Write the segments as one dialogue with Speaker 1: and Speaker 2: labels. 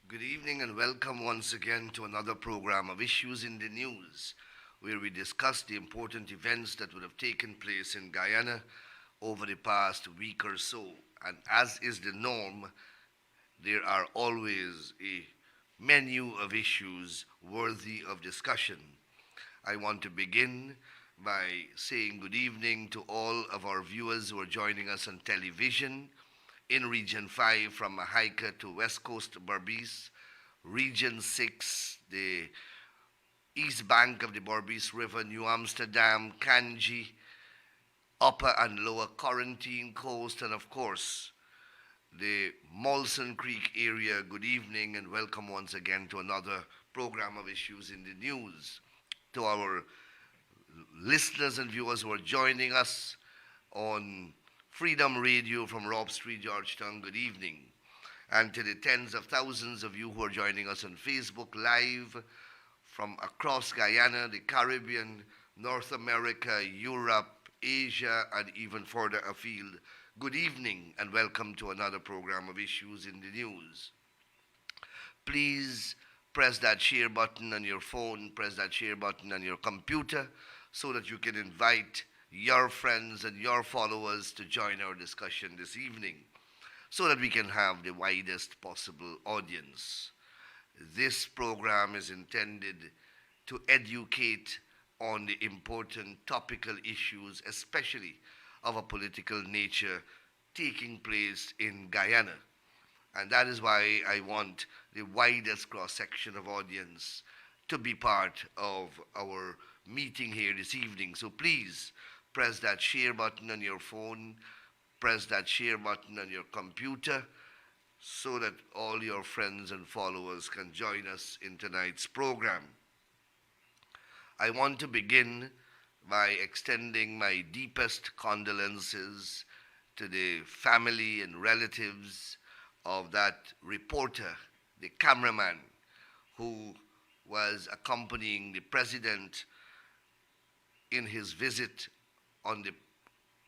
Speaker 1: Good evening and welcome once again to another program of Issues in the News, where we discuss the important events that would have taken place in Guyana over the past week or so. And as is the norm, there are always a menu of issues worthy of discussion. I want to begin by saying good evening to all of our viewers who are joining us on television in Region 5 from Mahaica to West Coast Berbice, Region 6, the east bank of the Berbice River, New Amsterdam, Kanji, Upper and Lower Quarantine Coast, and of course, the Molson Creek area. Good evening and welcome once again to another program of Issues in the News. To our listeners and viewers who are joining us on Freedom Radio from Rob Street, Georgetown, good evening. And to the tens of thousands of you who are joining us on Facebook Live from across Guyana, the Caribbean, North America, Europe, Asia, and even further afield, good evening and welcome to another program of Issues in the News. Please press that share button on your phone, press that share button on your computer so that you can invite your friends and your followers to join our discussion this evening so that we can have the widest possible audience. This program is intended to educate on the important topical issues, especially of a political nature, taking place in Guyana. And that is why I want the widest cross section of audience to be part of our meeting here this evening. So please press that share button on your phone, press that share button on your computer so that all your friends and followers can join us in tonight's program. I want to begin by extending my deepest condolences to the family and relatives of that reporter, the cameraman, who was accompanying the president in his visit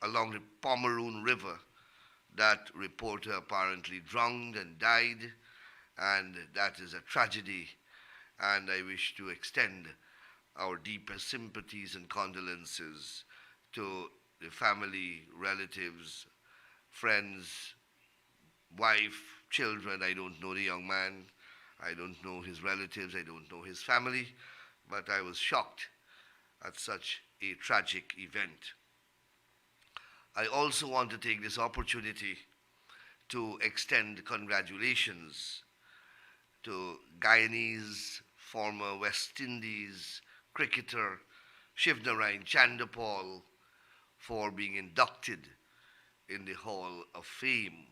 Speaker 1: along the Pomeroon River. That reporter apparently drowned and died, and that is a tragedy. And I wish to extend our deepest sympathies and condolences to the family, relatives, friends, wife, children. I don't know the young man. I don't know his relatives. I don't know his family. But I was shocked at such a tragic event. I also want to take this opportunity to extend congratulations to Guyanese former West Indies cricketer Shivnarine Chandapal for being inducted in the Hall of Fame.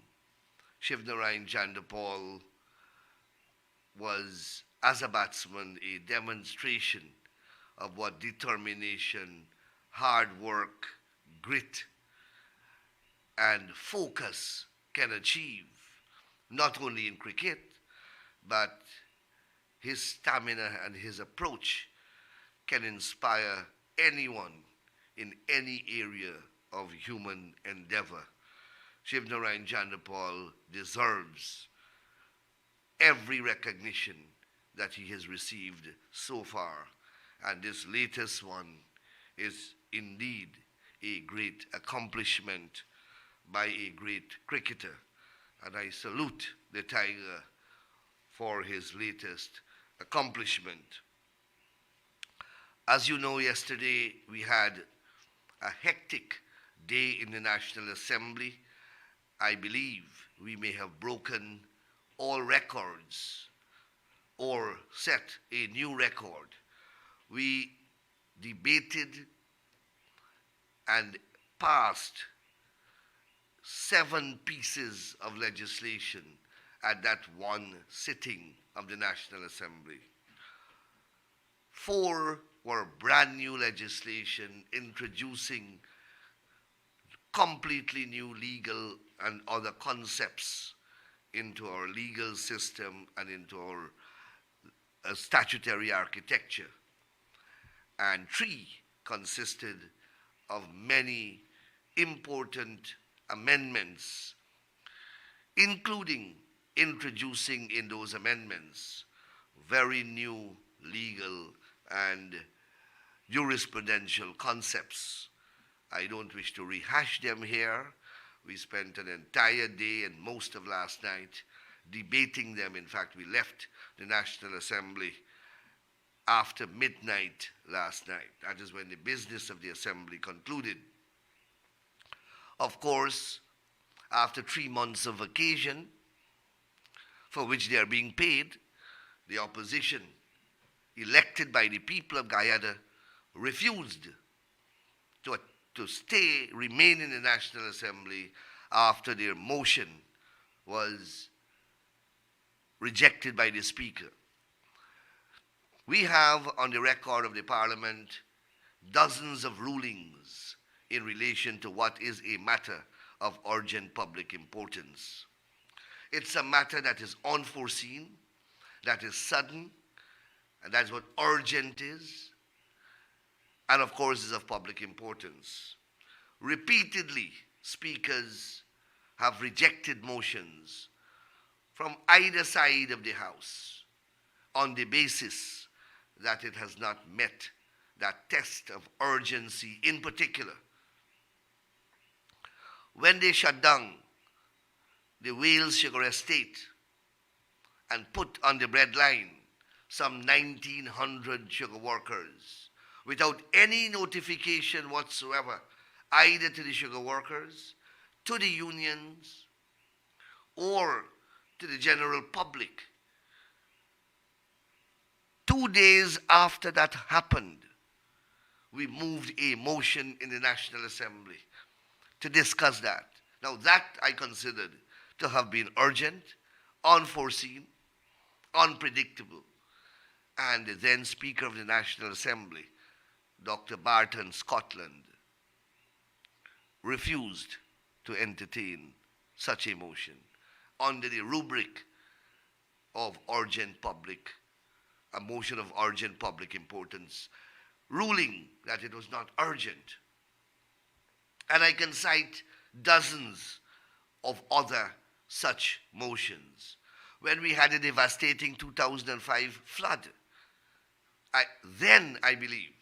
Speaker 1: Shivnarine Chandapal was, as a batsman, a demonstration of what determination, hard work, grit, and focus can achieve, not only in cricket, but his stamina and his approach can inspire anyone in any area of human endeavor. Shivnarine Chandapal deserves every recognition that he has received so far, and this latest one is indeed a great accomplishment by a great cricketer, and I salute the Tiger for his latest accomplishment. As you know, yesterday we had a hectic day in the National Assembly. I believe we may have broken all records or set a new record. We debated and passed 7 pieces of legislation at that one sitting of the National Assembly. 4 were brand new legislation introducing completely new legal and other concepts into our legal system and into our statutory architecture. And 3 consisted of many important amendments, including introducing in those amendments very new legal and jurisprudential concepts. I don't wish to rehash them here. We spent an entire day and most of last night debating them. In fact, we left the National Assembly after midnight last night. That is when the business of the Assembly concluded. Of course, after 3 months of vacation, for which they are being paid, the opposition, elected by the people of Guyana, refused to remain in the National Assembly after their motion was rejected by the Speaker. We have on the record of the Parliament dozens of rulings in relation to what is a matter of urgent public importance. It's a matter that is unforeseen, that is sudden, and that's what urgent is, and of course is of public importance. Repeatedly, speakers have rejected motions from either side of the House on the basis that it has not met that test of urgency. In particular, when they shut down the Wales Sugar Estate and put on the breadline some 1,900 sugar workers without any notification whatsoever, either to the sugar workers, to the unions, or to the general public. 2 days after that happened, we moved a motion in the National Assembly to discuss that. Now that I considered to have been urgent, unforeseen, unpredictable. And the then Speaker of the National Assembly, Dr. Barton Scotland, refused to entertain such a motion under the rubric of a motion of urgent public importance, ruling that it was not urgent. And I can cite dozens of other such motions. When we had a devastating 2005 flood, I believe,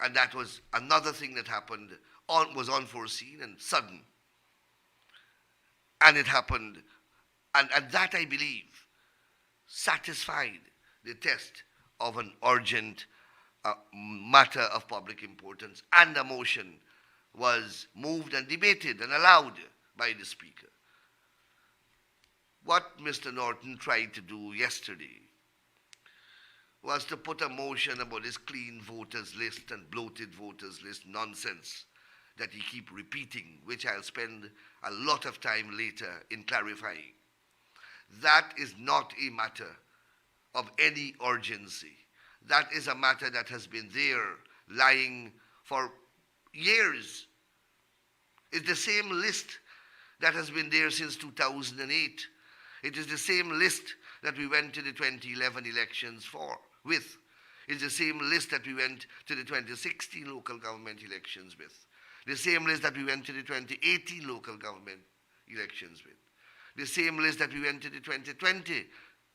Speaker 1: and that was another thing that happened, was unforeseen and sudden. And it happened, and that I believe satisfied the test of an urgent matter of public importance, and a motion was moved and debated and allowed by the Speaker. What Mr. Norton tried to do yesterday was to put a motion about this clean voters list and bloated voters list nonsense that he keep repeating, which I'll spend a lot of time later in clarifying. That is not a matter of any urgency. That is a matter that has been there, lying for years. It's the same list that has been there since 2008. It is the same list that we went to the 2011 elections with. It's the same list that we went to the 2016 local government elections with. The same list that we went to the 2018 local government elections with. The same list that we went to the 2020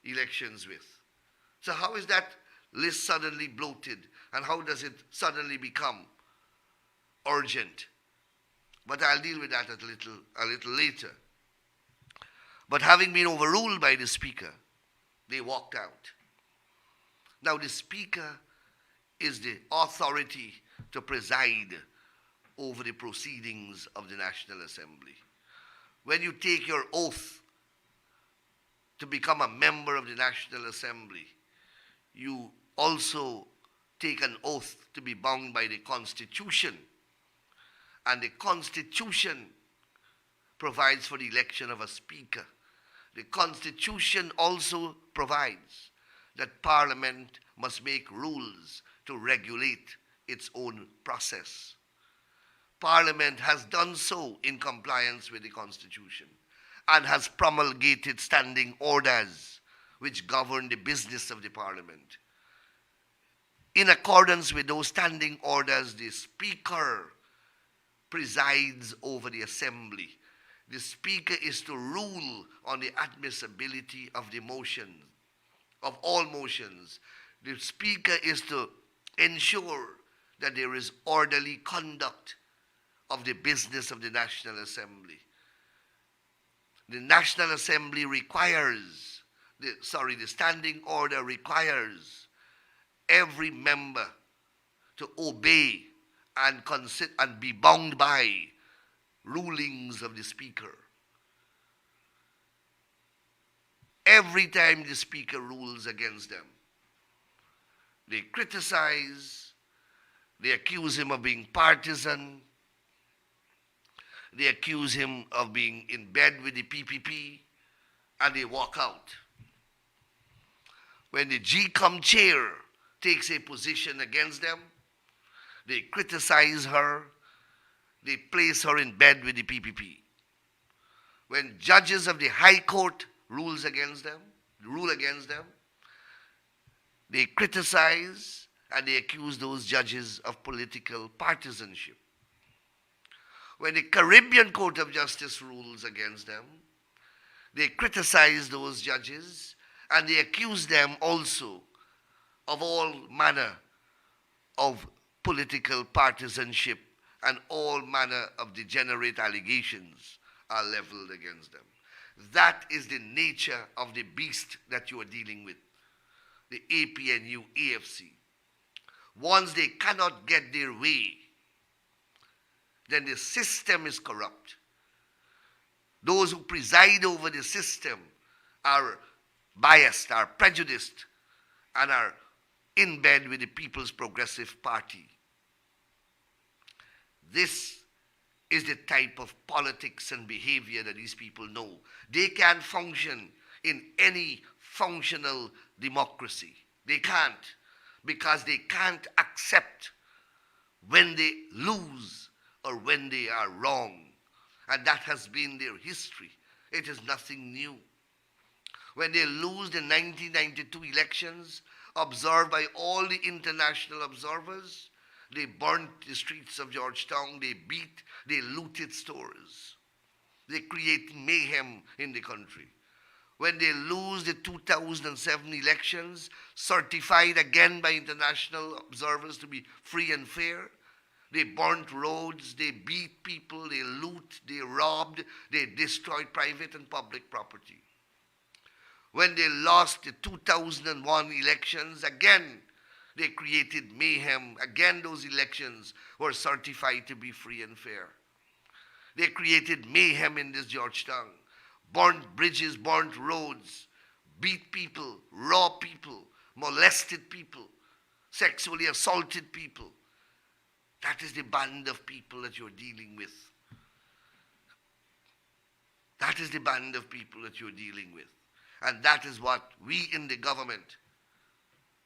Speaker 1: elections with. So how is that list suddenly bloated, and how does it suddenly become urgent? But I'll deal with that a little later. But having been overruled by the Speaker, they walked out. Now the Speaker is the authority to preside over the proceedings of the National Assembly. When you take your oath to become a member of the National Assembly, you also take an oath to be bound by the Constitution. And the Constitution provides for the election of a Speaker. The Constitution also provides that Parliament must make rules to regulate its own process. Parliament has done so in compliance with the Constitution and has promulgated standing orders which govern the business of the Parliament. In accordance with those standing orders, the Speaker presides over the Assembly. The Speaker is to rule on the admissibility of the motion, of all motions. The Speaker is to ensure that there is orderly conduct of the business of the National Assembly. The National Assembly requires, the Standing Order requires every member to obey and be bound by rulings of the Speaker. Every time the Speaker rules against them, they criticize, they accuse him of being partisan, they accuse him of being in bed with the PPP, and they walk out. When the GCOM chair takes a position against them, they criticize her, they place her in bed with the PPP. When judges of the High Court rule against them, they criticize and they accuse those judges of political partisanship. When the Caribbean Court of Justice rules against them, they criticize those judges and they accuse them also of all manner of political partisanship, and all manner of degenerate allegations are leveled against them. That is the nature of the beast that you are dealing with, the APNU, AFC. Once they cannot get their way, then the system is corrupt. Those who preside over the system are biased, are prejudiced, and are in bed with the People's Progressive Party. This is the type of politics and behavior that these people know. They can't function in any functional democracy. They can't, because they can't accept when they lose or when they are wrong. And that has been their history. It is nothing new. When they lose the 1992 elections, observed by all the international observers, they burnt the streets of Georgetown, they beat, they looted stores. They create mayhem in the country. When they lose the 2007 elections, certified again by international observers to be free and fair, they burnt roads, they beat people, they loot, they robbed, they destroyed private and public property. When they lost the 2001 elections, again, they created mayhem. Again, those elections were certified to be free and fair. They created mayhem in this Georgetown. Burnt bridges, burnt roads, beat people, robbed people, molested people, sexually assaulted people. That is the band of people that you're dealing with. That is the band of people that you're dealing with. And that is what we in the government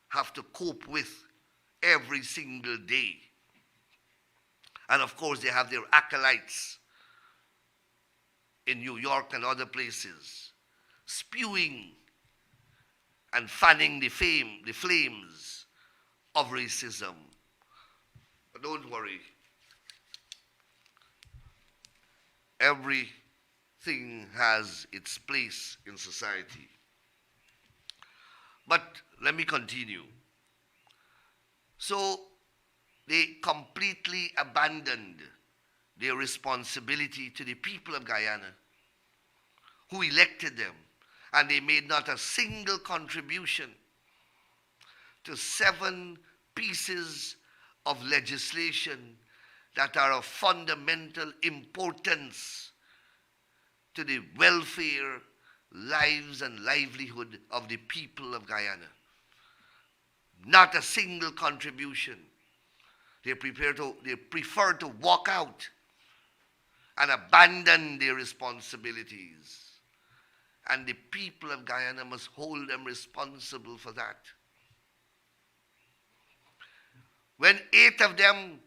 Speaker 1: have to cope with every single day. And of course, they have their acolytes in New York and other places, spewing and fanning the flames of racism. But don't worry. Everything has its place in society. But let me continue. So they completely abandoned their responsibility to the people of Guyana who elected them, and they made not a single contribution to 7 pieces of legislation that are of fundamental importance to the welfare, lives and livelihood of the people of Guyana. Not a single contribution. They prefer to walk out and abandon their responsibilities. And the people of Guyana must hold them responsible for that. When 8 of them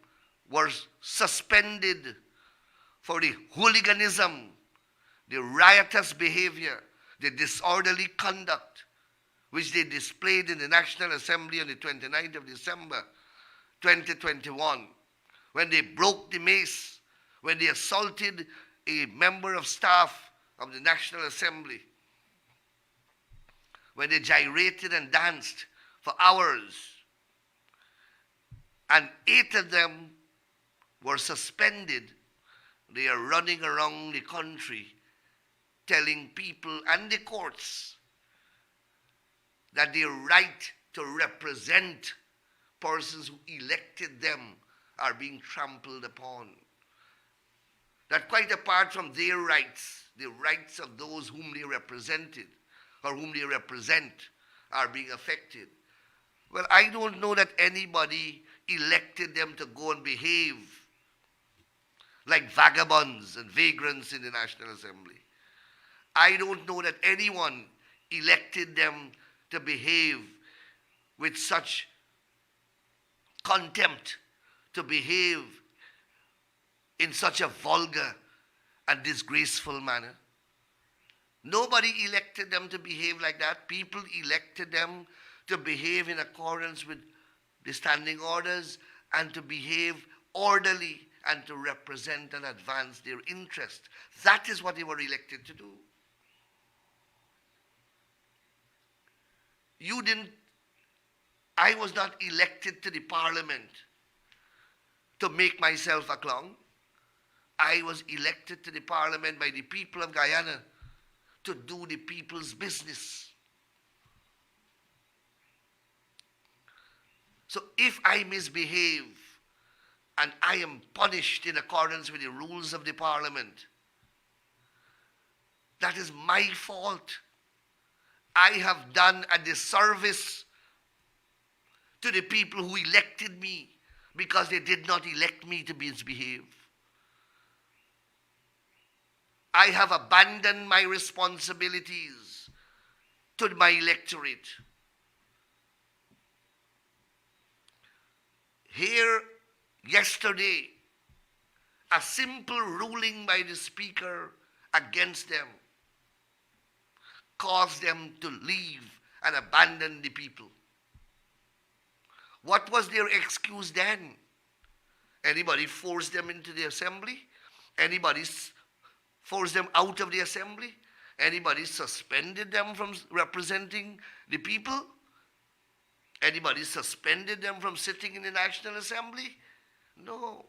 Speaker 1: were suspended for the hooliganism, the riotous behavior, the disorderly conduct which they displayed in the National Assembly on the 29th of December 2021, when they broke the mace, when they assaulted a member of staff of the National Assembly when they gyrated and danced for hours, and 8 of them were suspended. They are running around the country telling people and the courts that their right to represent persons who elected them are being trampled upon. That quite apart from their rights, the rights of those whom they represented or whom they represent are being affected. Well, I don't know that anybody elected them to go and behave like vagabonds and vagrants in the National Assembly. I don't know that anyone elected them to behave with such contempt, to behave in such a vulgar and disgraceful manner. Nobody elected them to behave like that. People elected them to behave in accordance with the standing orders and to behave orderly and to represent and advance their interest. That is what they were elected to do. I was not elected to the parliament to make myself a clown. I was elected to the parliament by the people of Guyana to do the people's business. So if I misbehave and I am punished in accordance with the rules of the parliament, that is my fault. I have done a disservice to the people who elected me because they did not elect me to misbehave. I have abandoned my responsibilities to my electorate. Here, yesterday, a simple ruling by the Speaker against them caused them to leave and abandon the people. What was their excuse then? Anybody forced them into the assembly? Anybody forced them out of the assembly? Anybody suspended them from representing the people? Anybody suspended them from sitting in the National Assembly? No.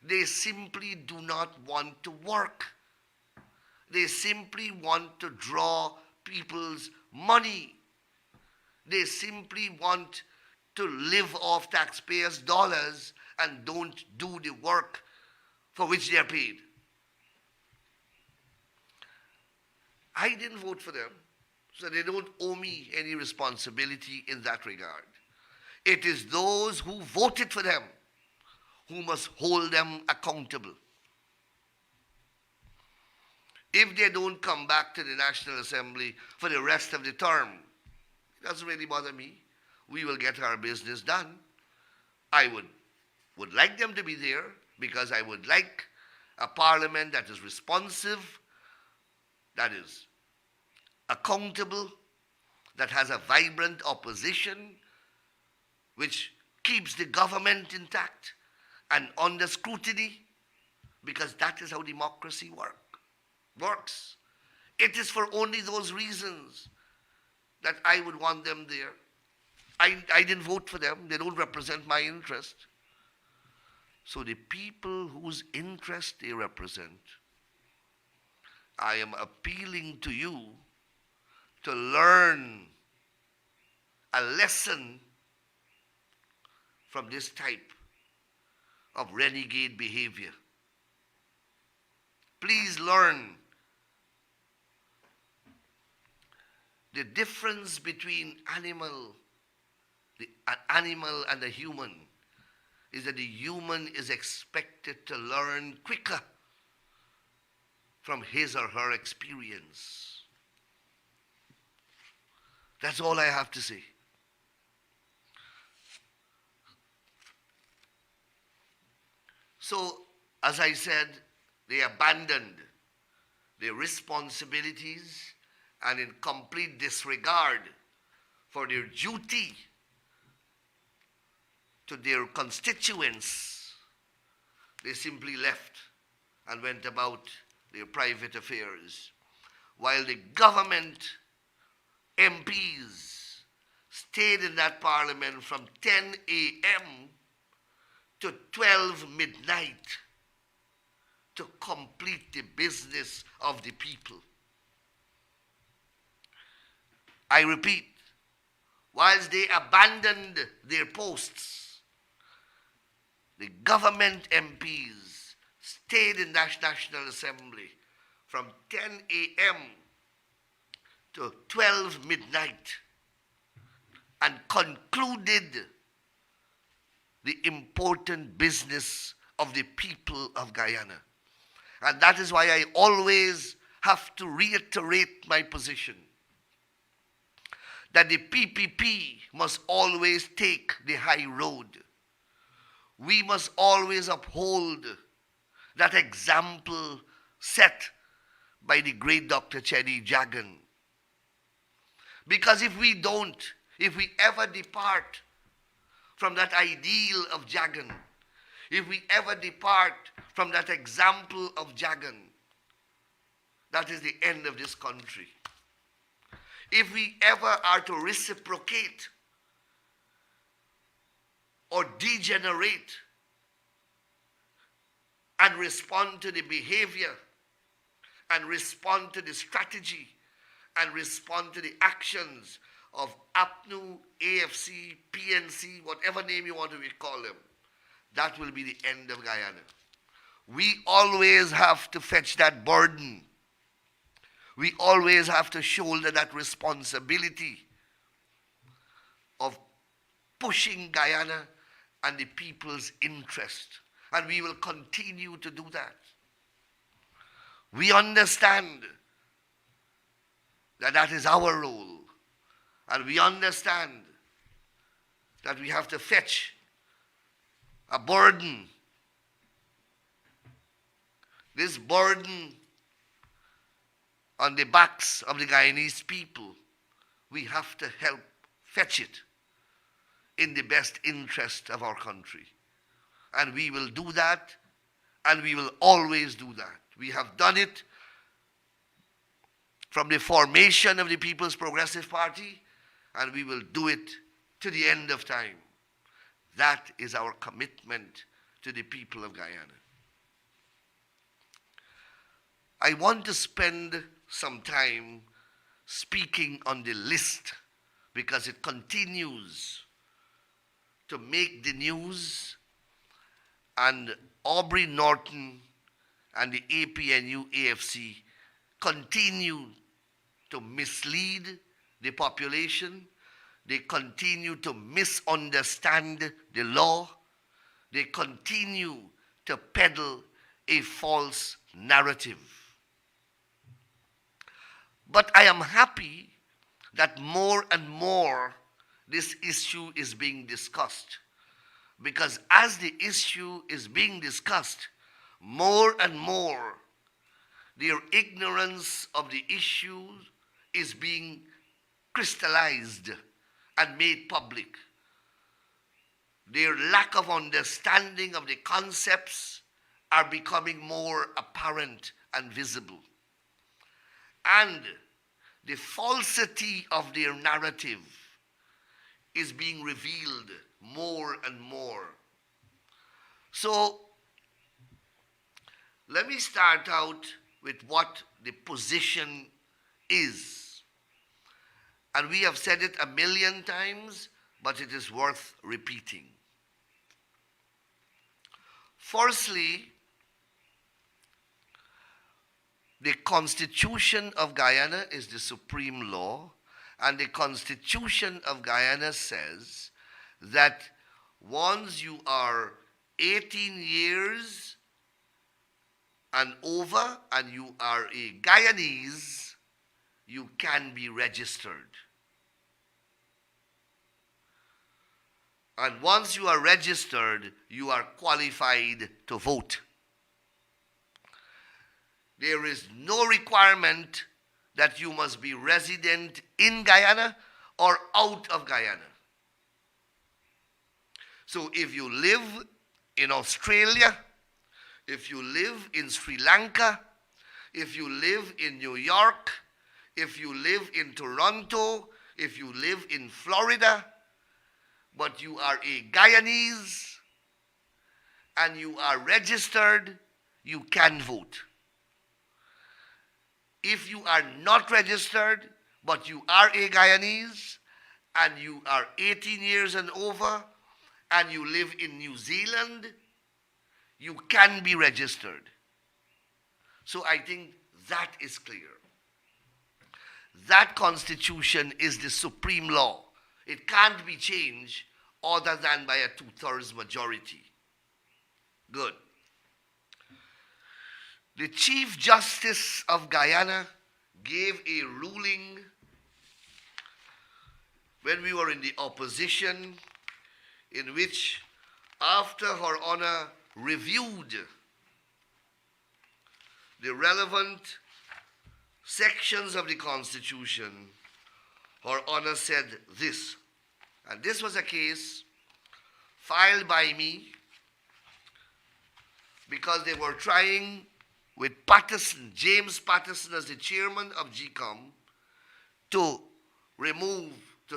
Speaker 1: They simply do not want to work. They simply want to draw people's money. They simply want to live off taxpayers' dollars and don't do the work for which they are paid. I didn't vote for them, so they don't owe me any responsibility in that regard. It is those who voted for them who must hold them accountable. If they don't come back to the National Assembly for the rest of the term, it doesn't really bother me. We will get our business done. I would like them to be there because I would like a parliament that is responsive, that is accountable, that has a vibrant opposition, which keeps the government intact and under scrutiny, because that is how democracy works. It is for only those reasons that I would want them there. I didn't vote for them. They don't represent my interest. So the people whose interest they represent, I am appealing to you to learn a lesson from this type of renegade behavior. Please learn the difference between an animal and a human is that the human is expected to learn quicker from his or her experience. That's all I have to say. So, as I said, they abandoned their responsibilities and in complete disregard for their duty to their constituents, they simply left and went about their private affairs, while the government MPs stayed in that parliament from 10 a.m. to 12 midnight to complete the business of the people. I repeat, whilst they abandoned their posts, the government MPs stayed in that National Assembly from 10 a.m. to 12 midnight and concluded the important business of the people of Guyana. And that is why I always have to reiterate my position that the PPP must always take the high road. We must always uphold that example set by the great Dr. Chedi Jagan. Because if we don't, if we ever depart from that ideal of Jagan, if we ever depart from that example of Jagan, that is the end of this country. If we ever are to reciprocate or degenerate and respond to the behavior and respond to the strategy and respond to the actions of APNU, AFC, PNC, whatever name you want to call them, that will be the end of Guyana. We always have to fetch that burden. We always have to shoulder that responsibility of pushing Guyana and the people's interest. And we will continue to do that. We understand that that is our role. And we understand that we have to fetch a burden. This burden on the backs of the Guyanese people, we have to help fetch it in the best interest of our country. And we will do that, and we will always do that. We have done it from the formation of the People's Progressive Party, and we will do it to the end of time. That is our commitment to the people of Guyana. I want to spend some time speaking on the list because it continues to make the news, and Aubrey Norton and the APNU AFC continue to mislead the population. They continue to misunderstand the law. They continue to peddle a false narrative. But I am happy that more and more this issue is being discussed. Because as the issue is being discussed, more and more their ignorance of the issue is being crystallized and made public. Their lack of understanding of the concepts are becoming more apparent and visible. And the falsity of their narrative is being revealed more and more. So, let me start out with what the position is. And we have said it 1,000,000 times, but it is worth repeating. Firstly, the Constitution of Guyana is the supreme law, and the Constitution of Guyana says that once you are 18 years and over and you are a Guyanese, you can be registered. And once you are registered, you are qualified to vote. There is no requirement that you must be resident in Guyana or out of Guyana. So if you live in Australia, if you live in Sri Lanka, if you live in New York, if you live in Toronto, if you live in Florida, but you are a Guyanese and you are registered, you can vote. If you are not registered, but you are a Guyanese and you are 18 years and over and you live in New Zealand, you can be registered. So I think that is clear. That constitution is the supreme law. It can't be changed other than by a 2/3 majority. Good. The Chief Justice of Guyana gave a ruling when we were in the opposition, in which, after Her Honor reviewed the relevant sections of the Constitution, Her Honor said this, and this was a case filed by me because they were trying with Patterson, James Patterson as the chairman of GCOM, to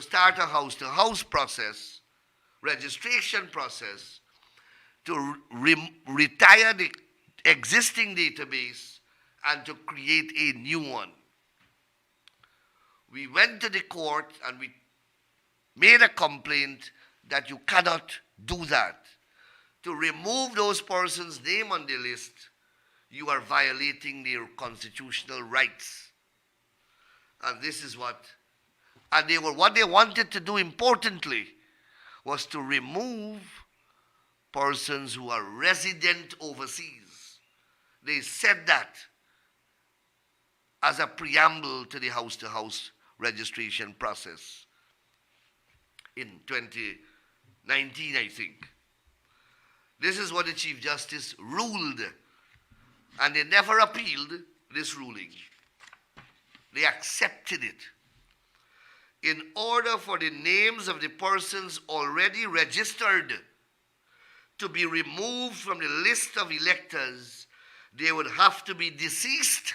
Speaker 1: start a house-to-house process, registration process, to retire the existing database and to create a new one. We went to the court and we made a complaint that you cannot do that. To remove those persons' name on the list, you are violating their constitutional rights. And this is what they wanted to do, importantly, was to remove persons who are resident overseas. They said that as a preamble to the house-to-house registration process in 2019, I think. This is what the Chief Justice ruled, and they never appealed this ruling. They accepted it. In order for the names of the persons already registered to be removed from the list of electors, they would have to be deceased,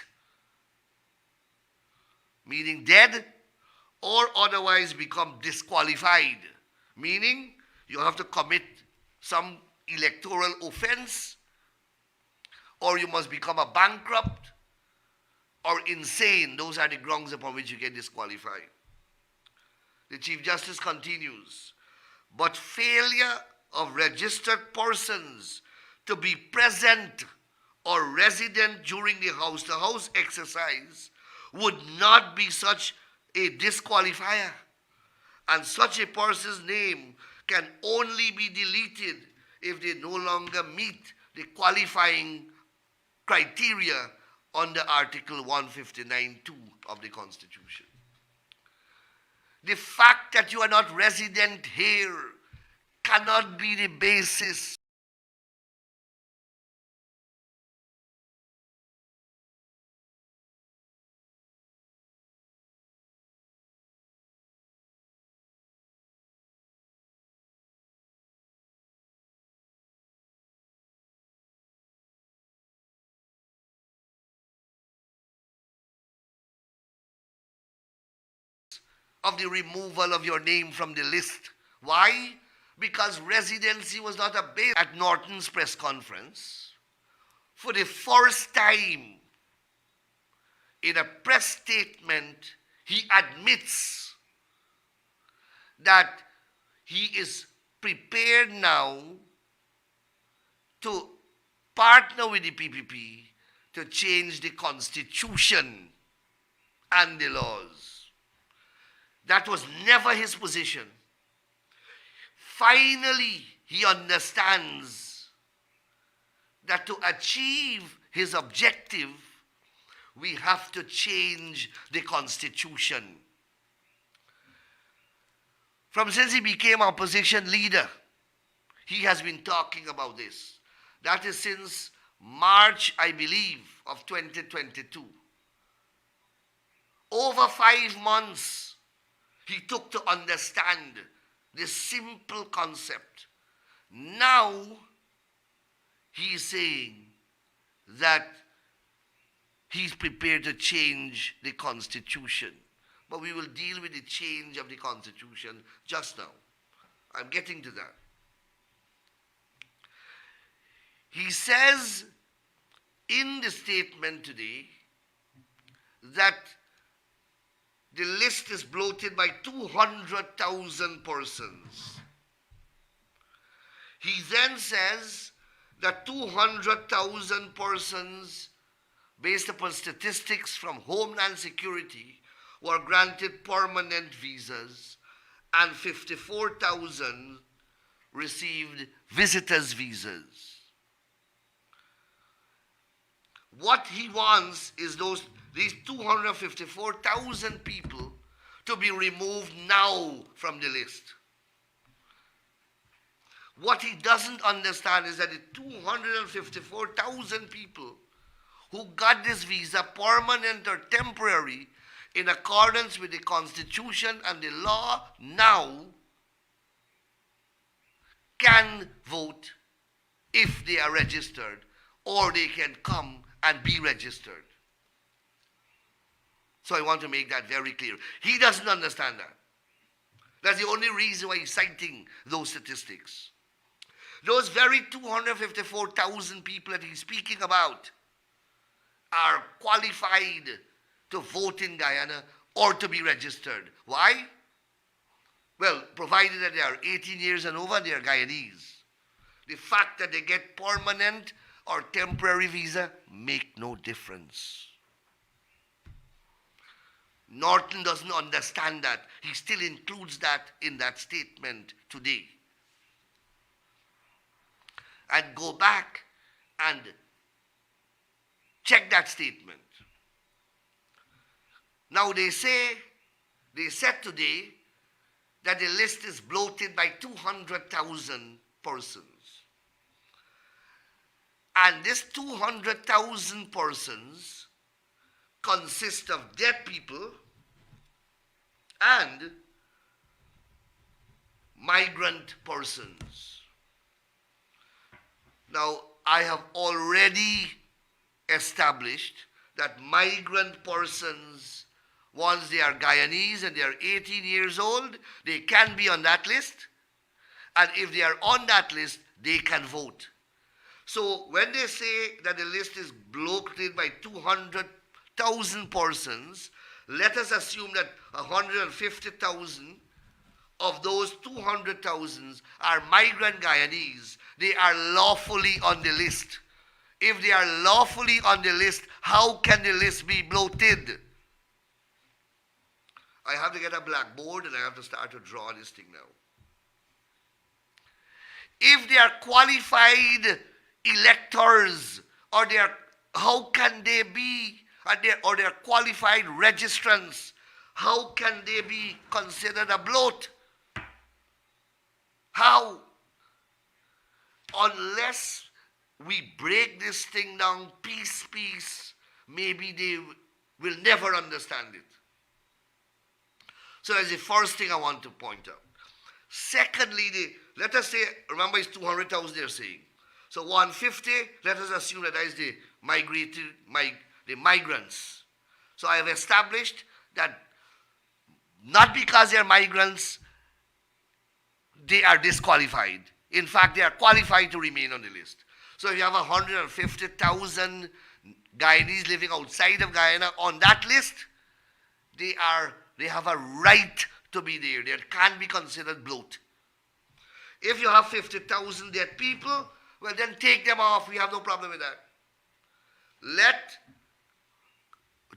Speaker 1: meaning dead, or otherwise become disqualified, meaning you have to commit some electoral offense, or you must become a bankrupt or insane. Those are the grounds upon which you get disqualified. The Chief Justice continues, but failure of registered persons to be present or resident during the house-to-house exercise would not be such a disqualifier, and such a person's name can only be deleted if they no longer meet the qualifying criteria under Article 159(2) of the Constitution. The fact that you are not resident here cannot be the basis of the removal of your name from the list. Why? Because residency was not a base. At Norton's press conference, for the first time in a press statement, he admits that he is prepared now to partner with the PPP to change the Constitution and the laws. That was never his position. Finally, he understands that to achieve his objective, we have to change the Constitution. Since he became opposition leader, he has been talking about this. That is since March, I believe, of 2022. Over 5 months he took to understand this simple concept. Now he is saying that he's prepared to change the constitution. But we will deal with the change of the constitution just now. I'm getting to that. He says in the statement today that the list is bloated by 200,000 persons. He then says that 200,000 persons, based upon statistics from Homeland Security, were granted permanent visas and 54,000 received visitors' visas. What he wants is these 254,000 people to be removed now from the list. What he doesn't understand is that the 254,000 people who got this visa, permanent or temporary, in accordance with the Constitution and the law now, can vote if they are registered, or they can come and be registered. So I want to make that very clear. He doesn't understand that. That's the only reason why he's citing those statistics. Those very 254,000 people that he's speaking about are qualified to vote in Guyana or to be registered. Why? Well, provided that they are 18 years and over, they are Guyanese. The fact that they get permanent or temporary visa make no difference. Norton doesn't understand that. He still includes that in that statement today. And go back and check that statement. Now they said today that the list is bloated by 200,000 persons. And this 200,000 persons consist of dead people and migrant persons. Now, I have already established that migrant persons, once they are Guyanese and they are 18 years old, they can be on that list. And if they are on that list, they can vote. So when they say that the list is bloated by 200,000 persons, let us assume that 150,000 of those 200,000 are migrant Guyanese. They are lawfully on the list. If they are lawfully on the list, how can the list be bloated? I have to get a blackboard and I have to start to draw this thing now. If they are qualified electors, or they are, how can they be, or they are qualified registrants, how can they be considered a bloat? How? Unless we break this thing down piece, maybe they will never understand it. So that's the first thing I want to point out. Secondly, let us say, remember it's 200,000 they're saying. So 150, let us assume that is the migrants. So I have established that not because they're migrants, they are disqualified. In fact, they are qualified to remain on the list. So if you have 150,000 Guyanese living outside of Guyana on that list, they have a right to be there. They can't be considered bloat. If you have 50,000 dead people, well then take them off. We have no problem with that. Let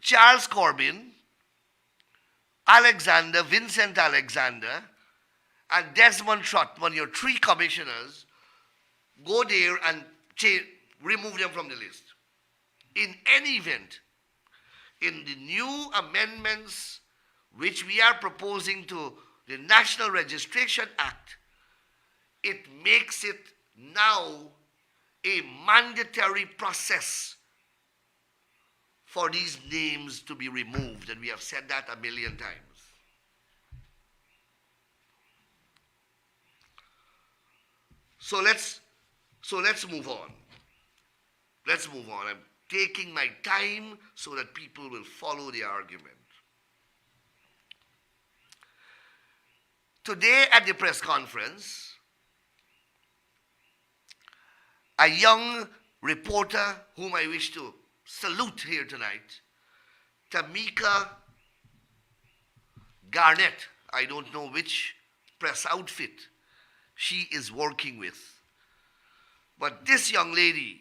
Speaker 1: Charles Corbin, Vincent Alexander, and Desmond Trotman, your three commissioners, go there and remove them from the list. In any event, in the new amendments which we are proposing to the National Registration Act, it makes it now a mandatory process for these names to be removed, and we have said that a million times. So let's move on. Let's move on. I'm taking my time so that people will follow the argument. Today at the press conference, a young reporter whom I wish to salute here tonight, Tamika Garnett, I don't know which press outfit she is working with, but this young lady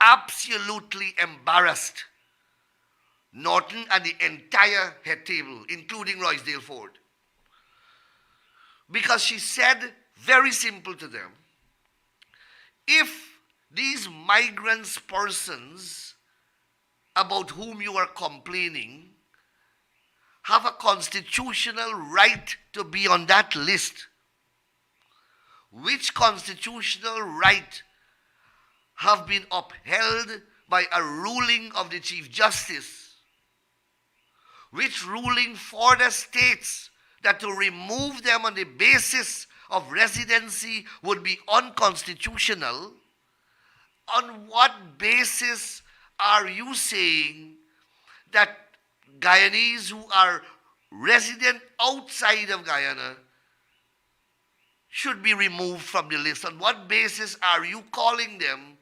Speaker 1: absolutely embarrassed Norton and the entire head table, including Roysdale Ford, because she said very simple to them, if these migrants persons about whom you are complaining have a constitutional right to be on that list, which constitutional right have been upheld by a ruling of the Chief Justice, which ruling further states that to remove them on the basis of residency would be unconstitutional? On what basis are you saying that Guyanese who are resident outside of Guyana should be removed from the list? On what basis are you calling them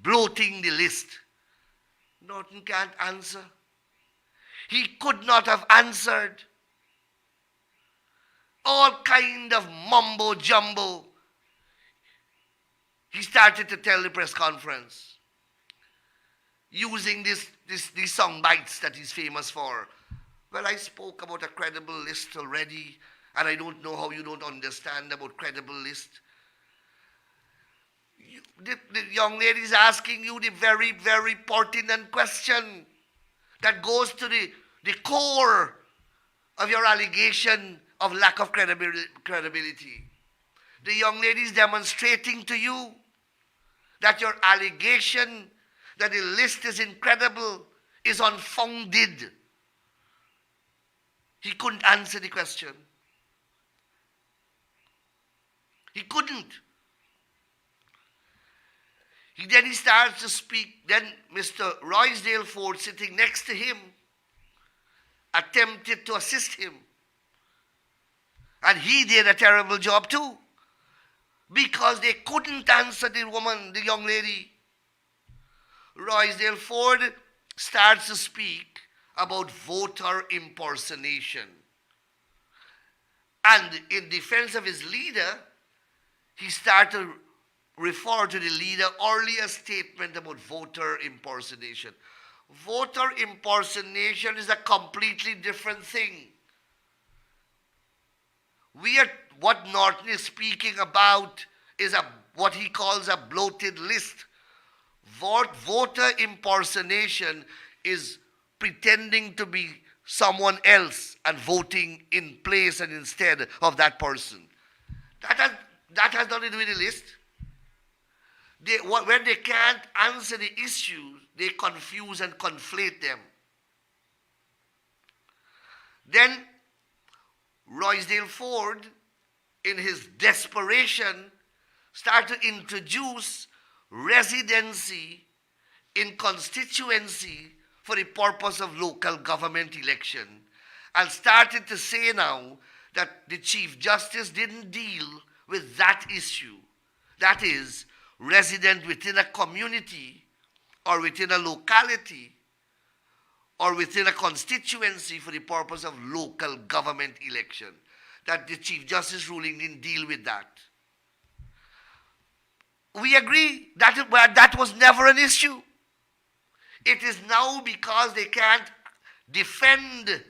Speaker 1: bloating the list? Norton can't answer. He could not have answered. All kind of mumbo jumbo. He started to tell the press conference using these song bites that he's famous for. Well, I spoke about a credible list already, and I don't know how you don't understand about credible list. The young lady is asking you the very, very pertinent question that goes to the core of your allegation of lack of credibility. The young lady is demonstrating to you that your allegation that the list is incredible is unfounded. He couldn't answer the question. He couldn't. Then he starts to speak. Then Mr. Roysdale Ford, sitting next to him, attempted to assist him. And he did a terrible job too, because they couldn't answer the woman, the young lady. Roysdale Ford starts to speak about voter impersonation. And in defense of his leader, he started to refer to the leader's earlier statement about voter impersonation. Voter impersonation is a completely different thing. What Norton is speaking about is what he calls a bloated list. Voter impersonation is pretending to be someone else and voting in place and instead of that person. That has nothing to do with the list. When they can't answer the issue, they confuse and conflate them. Then Roysdale Ford, in his desperation, started to introduce residency in constituency for the purpose of local government election, and started to say now that the Chief Justice didn't deal with that issue. That is, resident within a community or within a locality or within a constituency for the purpose of local government election. That the Chief Justice ruling didn't deal with that. We agree that was never an issue. It is now because they can't defend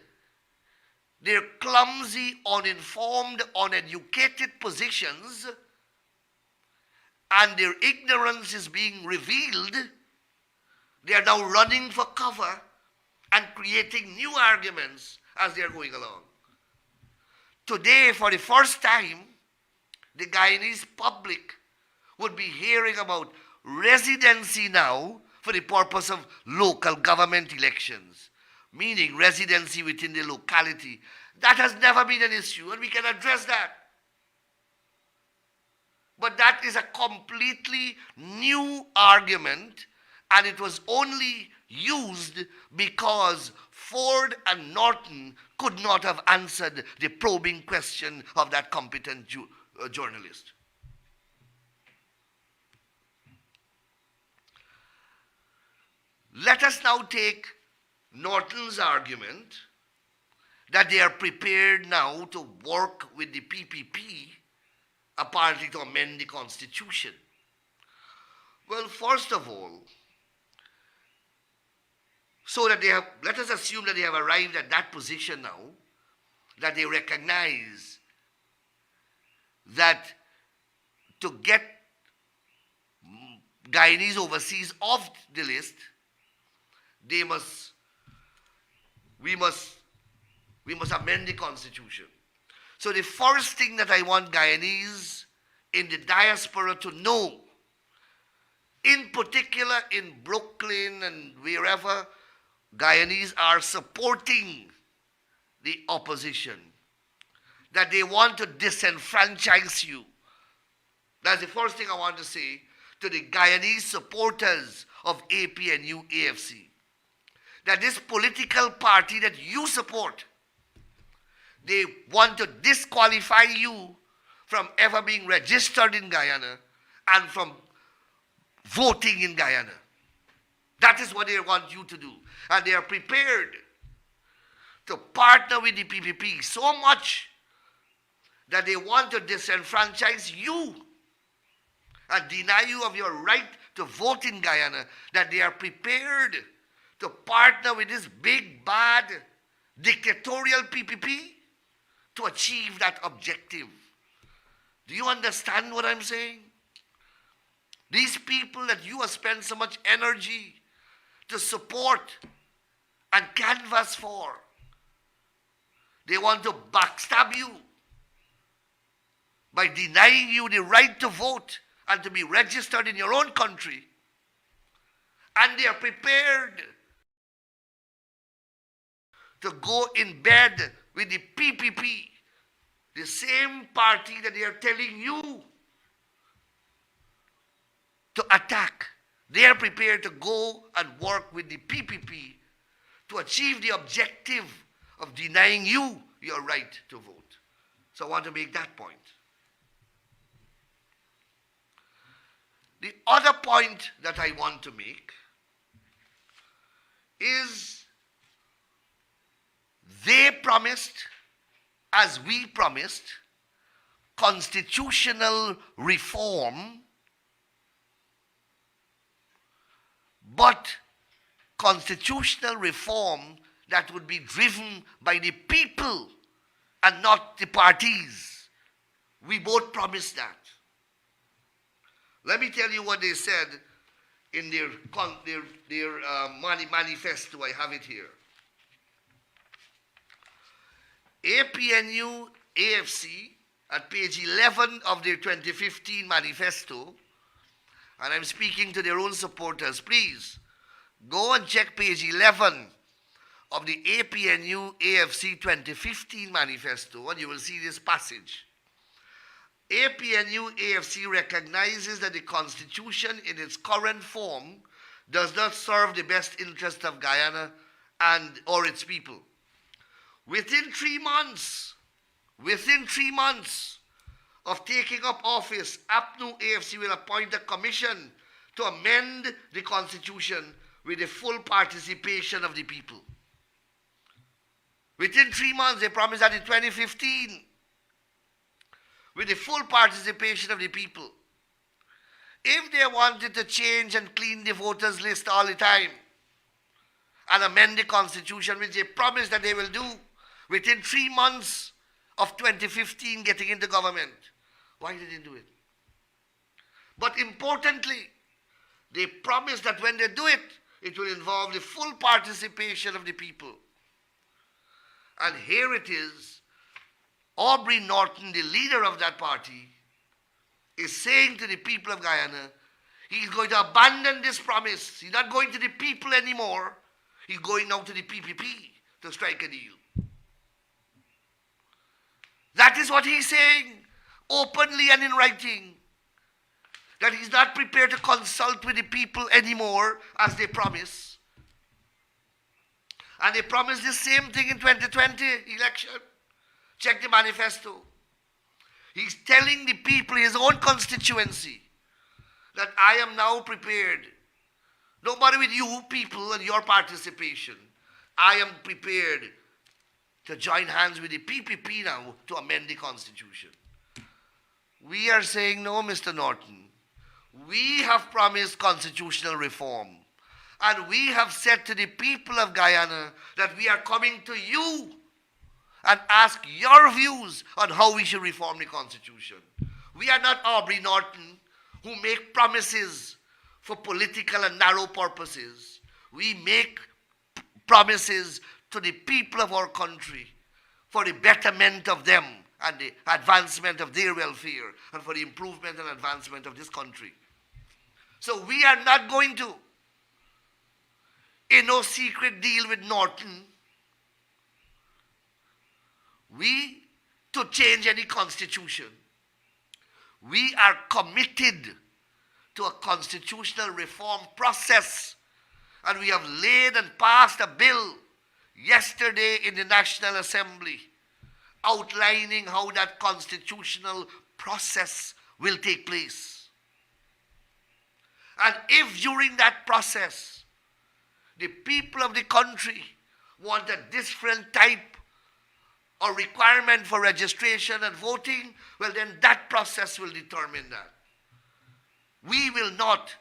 Speaker 1: their clumsy, uninformed, uneducated positions, and their ignorance is being revealed. They are now running for cover and creating new arguments as they are going along. Today, for the first time, the Guyanese public would be hearing about residency now for the purpose of local government elections, meaning residency within the locality. That has never been an issue, and we can address that. But that is a completely new argument And it was only used because Ford and Norton could not have answered the probing question of that competent journalist. Let us now take Norton's argument that they are prepared now to work with the PPP, apparently to amend the Constitution. Well, first of all, so that they have, let us assume that they have arrived at that position now, that they recognize that to get Guyanese overseas off the list, we must amend the Constitution. So the first thing that I want Guyanese in the diaspora to know, in particular in Brooklyn and wherever, Guyanese are supporting the opposition, that they want to disenfranchise you. That's the first thing I want to say to the Guyanese supporters of APNU AFC. That this political party that you support, they want to disqualify you from ever being registered in Guyana and from voting in Guyana. That is what they want you to do. And they are prepared to partner with the PPP so much that they want to disenfranchise you and deny you of your right to vote in Guyana, that they are prepared to partner with this big, bad, dictatorial PPP to achieve that objective. Do you understand what I'm saying? These people that you have spent so much energy to support and canvass for, they want to backstab you by denying you the right to vote and to be registered in your own country. And they are prepared to go in bed with the PPP, the same party that they are telling you to attack. They are prepared to go and work with the PPP to achieve the objective of denying you your right to vote. So I want to make that point. The other point that I want to make is they promised, as we promised, constitutional reform, but constitutional reform that would be driven by the people and not the parties. We both promised that. Let me tell you what they said in their manifesto. I have it here. APNU AFC at page 11 of their 2015 manifesto, and I'm speaking to their own supporters, please go and check page 11 of the APNU AFC 2015 manifesto, and you will see this passage. APNU AFC recognizes that the Constitution in its current form does not serve the best interest of Guyana or its people. Within 3 months of taking up office, APNU AFC will appoint a commission to amend the Constitution with the full participation of the people. Within 3 months, they promised that in 2015, with the full participation of the people. If they wanted to change and clean the voters list all the time and amend the Constitution, which they promised that they will do within 3 months of 2015 getting into government, why did they do it? But importantly, they promised that when they do it, it will involve the full participation of the people. And here it is, Aubrey Norton, the leader of that party, is saying to the people of Guyana, he's going to abandon this promise. He's not going to the people anymore. He's going now to the PPP to strike a deal. That is what he's saying, openly and in writing. that he's not prepared to consult with the people anymore as they promise. And they promised the same thing in 2020 election. Check the manifesto. He's telling the people, his own constituency, that I am now prepared. Don't bother with you people and your participation. I am prepared to join hands with the PPP now to amend the constitution. We are saying, no, Mr. Norton. We have promised constitutional reform. And we have said to the people of Guyana that we are coming to you and ask your views on how we should reform the constitution. We are not Aubrey Norton who make promises for political and narrow purposes. We make promises to the people of our country for the betterment of them and the advancement of their welfare and for the improvement and advancement of this country. So we are not going to, in no secret deal with Norton, to change any constitution. We are committed to a constitutional reform process, and we have laid and passed a bill yesterday in the National Assembly outlining how that constitutional process will take place. And if during that process the people of the country want a different type or requirement for registration and voting, well then that process will determine that. We will not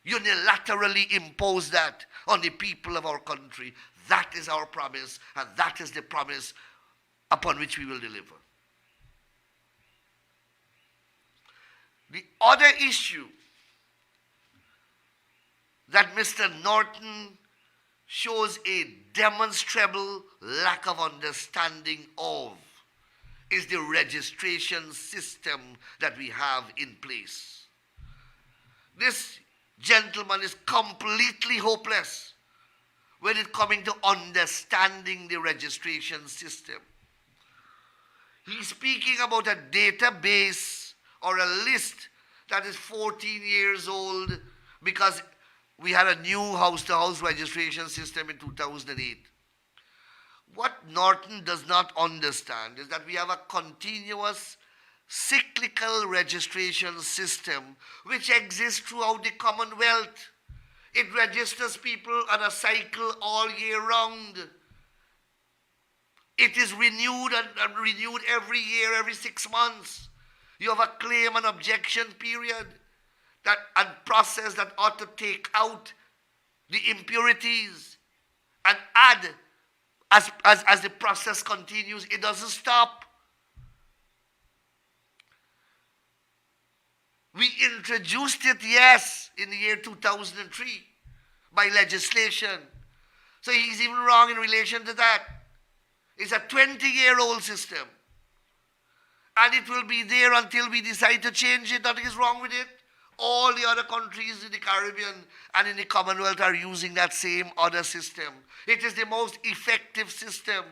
Speaker 1: unilaterally impose that on the people of our country. That is our promise, and that is the promise upon which we will deliver. The other issue that Mr. Norton shows a demonstrable lack of understanding of is the registration system that we have in place. This gentleman is completely hopeless when it coming to understanding the registration system. He's speaking about a database or a list that is 14 years old because we had a new house-to-house registration system in 2008. What Norton does not understand is that we have a continuous cyclical registration system which exists throughout the Commonwealth. It registers people on a cycle all year round. It is renewed and renewed every year, every 6 months. You have a claim and objection period and process that ought to take out the impurities and add as the process continues. It doesn't stop. We introduced it, yes, in the year 2003 by legislation. So he's even wrong in relation to that. It's a 20-year-old system. And it will be there until we decide to change it. Nothing is wrong with it. All the other countries in the Caribbean and in the Commonwealth are using that same other system. It is the most effective system.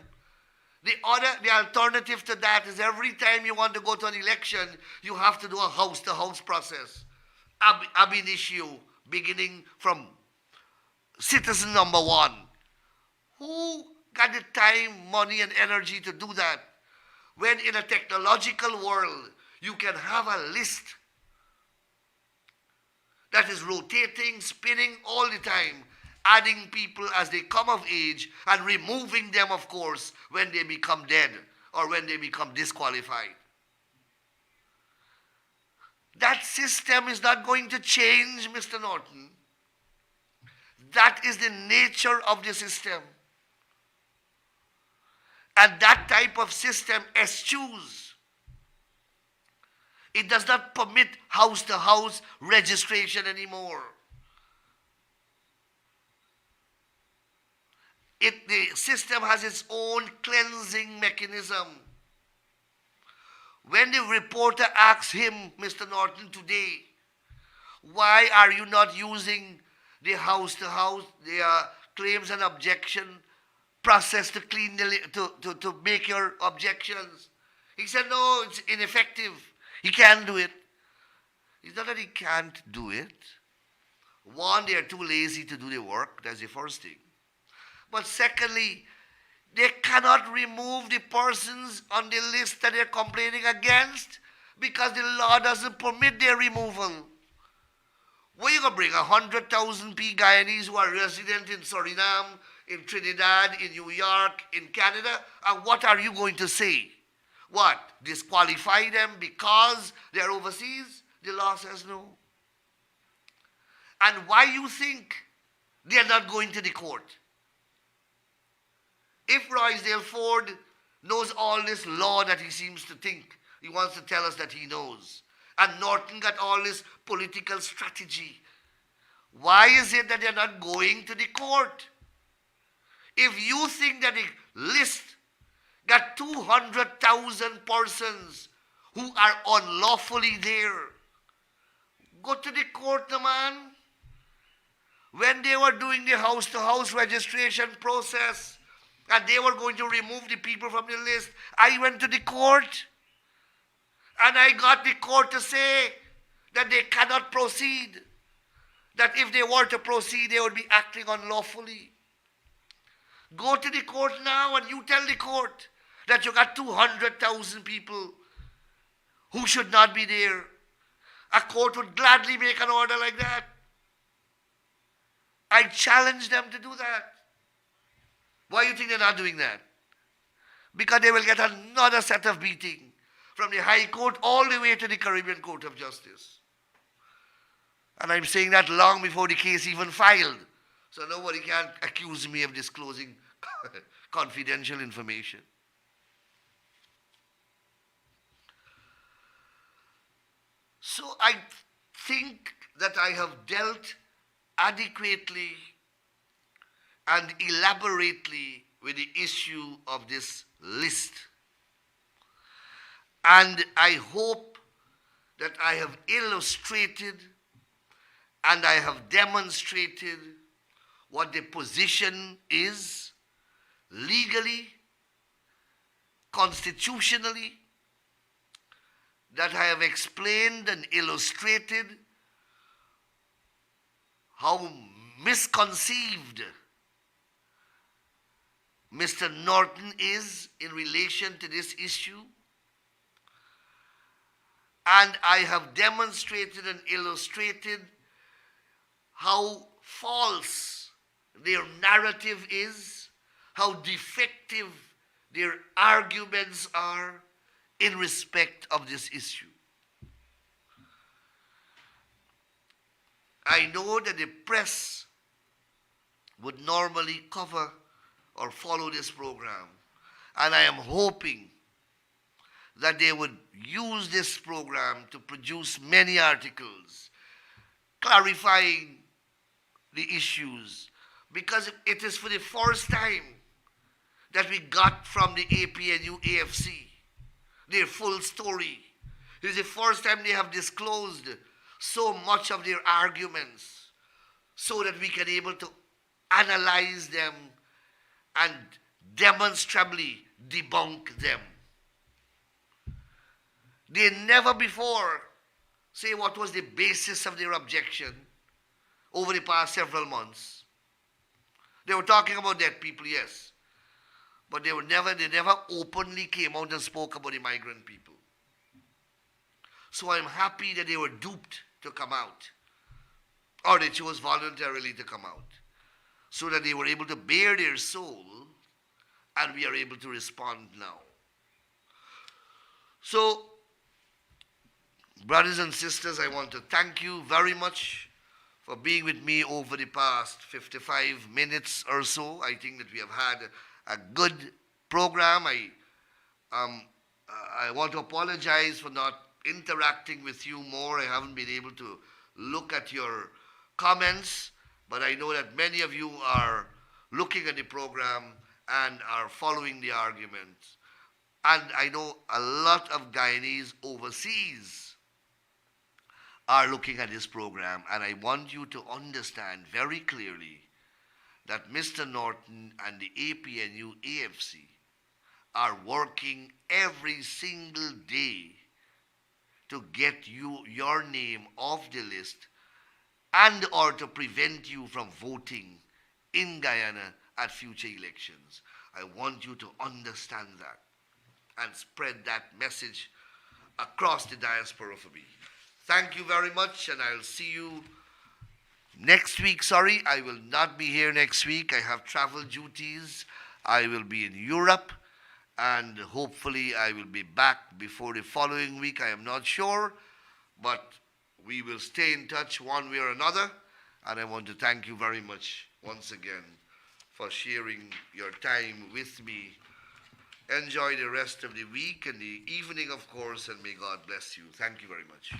Speaker 1: The alternative to that is every time you want to go to an election, you have to do a house-to-house process. Ab initio, beginning from citizen number one. Who got the time, money, and energy to do that? When in a technological world, you can have a list that is rotating, spinning all the time, adding people as they come of age and removing them, of course, when they become dead or when they become disqualified. That system is not going to change, Mr. Norton. That is the nature of the system. And that type of system eschews. It does not permit house-to-house registration anymore. The system has its own cleansing mechanism. When the reporter asks him, Mr. Norton, today, why are you not using the house-to-house, the claims and objection process to clean to make your objections? He said, no, it's ineffective. He can't do it. It's not that he can't do it. One, they are too lazy to do the work. That's the first thing. But secondly, they cannot remove the persons on the list that they're complaining against because the law doesn't permit their removal. Where you gonna bring 100,000 Guyanese who are resident in Suriname, in Trinidad, in New York, in Canada, and what are you going to say? What? Disqualify them because they're overseas? The law says no. And why you think they're not going to the court? If Roysdale Ford knows all this law that he seems to think, he wants to tell us that he knows, and Norton got all this political strategy, why is it that they're not going to the court? If you think that the list got 200,000 persons who are unlawfully there, go to the court, man. When they were doing the house-to-house registration process and they were going to remove the people from the list, I went to the court and I got the court to say that they cannot proceed. That if they were to proceed, they would be acting unlawfully. Go to the court now and you tell the court that you got 200,000 people who should not be there. A court would gladly make an order like that. I challenge them to do that. Why do you think they're not doing that? Because they will get another set of beating from the High Court all the way to the Caribbean Court of Justice. And I'm saying that long before the case even filed. So nobody can accuse me of disclosing confidential information. So I think that I have dealt adequately and elaborately with the issue of this list. And I hope that I have illustrated and I have demonstrated what the position is legally, constitutionally, that I have explained and illustrated how misconceived Mr. Norton is in relation to this issue. And I have demonstrated and illustrated how false their narrative is, how defective their arguments are in respect of this issue. I know that the press would normally cover or follow this program, and I am hoping that they would use this program to produce many articles clarifying the issues, because it is for the first time that we got from the APNU AFC their full story. It is the first time they have disclosed so much of their arguments so that we can able to analyze them and demonstrably debunk them. They never before say what was the basis of their objection over the past several months. They were talking about dead people, yes. But they never openly came out and spoke about the migrant people. So I'm happy that they were duped to come out. Or they chose voluntarily to come out. So that they were able to bare their soul and we are able to respond now. So, brothers and sisters, I want to thank you very much for being with me over the past 55 minutes or so. I think that we have had a good program. I want to apologize for not interacting with you more. I haven't been able to look at your comments, but I know that many of you are looking at the program and are following the arguments. And I know a lot of Guyanese overseas are looking at this program, and I want you to understand very clearly that Mr. Norton and the APNU AFC are working every single day to get your name off the list and or to prevent you from voting in Guyana at future elections. I want you to understand that and spread that message across the diaspora for me. Thank you very much, and I'll see you next week. Sorry, I will not be here next week. I have travel duties. I will be in Europe, and hopefully I will be back before the following week. I am not sure, but we will stay in touch one way or another. And I want to thank you very much once again for sharing your time with me. Enjoy the rest of the week and the evening, of course, and may God bless you. Thank you very much.